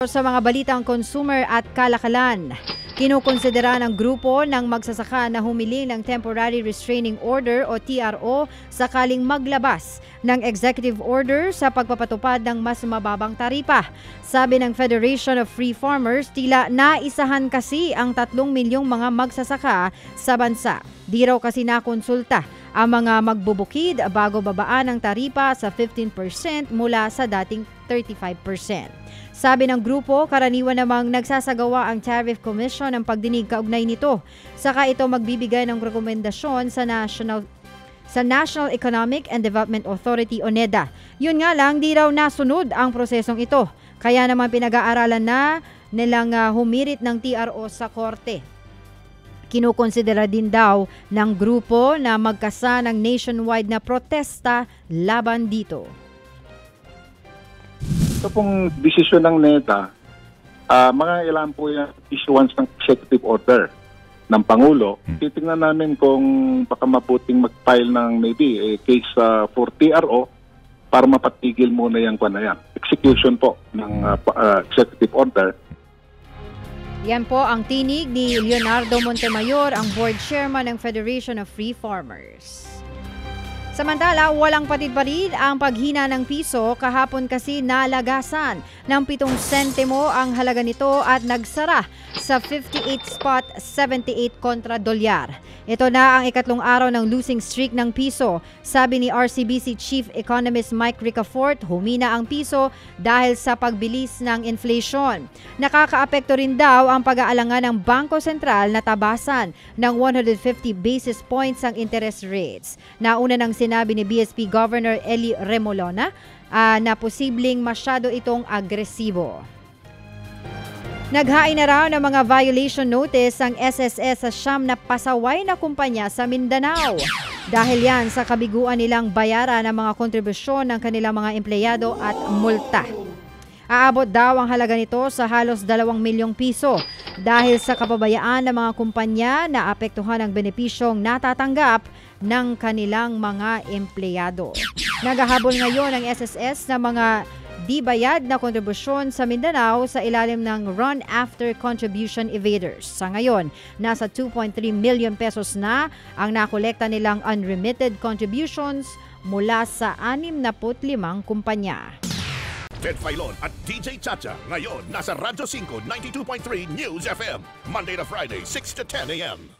sa mga balitang consumer at kalakalan. Kinukonsidera ng grupo ng magsasaka na humiling ng Temporary Restraining Order o TRO sakaling maglabas ng Executive Order sa pagpapatupad ng mas mababang taripa. Sabi ng Federation of Free Farmers, tila naisahan kasi ang 3 milyong mga magsasaka sa bansa. Di raw kasi nakonsulta ang mga magbubukid bago babaan ang taripa sa 15% mula sa dating 35%. Sabi ng grupo, karaniwan namang nagsasagawa ang Tariff Commission ng pagdinig kaugnay nito. Saka ito magbibigay ng rekomendasyon sa National Economic and Development Authority o NEDA. Yun nga lang, di raw nasunod ang prosesong ito. Kaya naman pinag-aaralan na nilang humirit ng TRO sa korte. Kinukonsidera din daw ng grupo na magkasa ng nationwide na protesta laban dito. Ito pong desisyon ng NEDA, mga ilan po yung issuance ng executive order ng Pangulo. Titingnan namin kung baka mabuting mag-file ng maybe a case for TRO para mapatigil muna yung execution po ng executive order. Yan po ang tinig ni Leonardo Montemayor, ang board chairman ng Federation of Free Farmers. Samantala, walang patid-patid ang paghina ng piso. Kahapon kasi nalagasan ng 7 sentimo ang halaga nito at nagsara sa 58.78 kontra dolyar. Ito na ang ikatlong araw ng losing streak ng piso. Sabi ni RCBC Chief Economist Mike Ricafort, humina ang piso dahil sa pagbilis ng inflation. Nakakaapekto rin daw ang pag-aalangan ng Bangko Sentral na tabasan ng 150 basis points ang interest rates. Nauna ng sinabi ni BSP Governor Eli Remolona na posibleng masyado itong agresibo. Naghain na raw ng mga violation notice ang SSS sa 9 na pasaway na kumpanya sa Mindanao. Dahil yan sa kabiguan nilang bayaran ng mga kontribusyon ng kanilang mga empleyado at multa. Aabot daw ang halaga nito sa halos 2 milyong piso dahil sa kapabayaan ng mga kumpanya na apektuhan ang benepisyong natatanggap ng kanilang mga empleyado. Naghahabol ngayon ang SSS na mga di bayad na kontribusyon sa Mindanao sa ilalim ng Run After Contribution Evaders. Sa ngayon, nasa 2.3 million pesos na ang nakolekta nilang unremitted contributions mula sa 65 kumpanya. Ted Filon at DJ Chacha ngayon nasa Radyo 5 92.3 News FM Monday to Friday 6 to 10 a.m.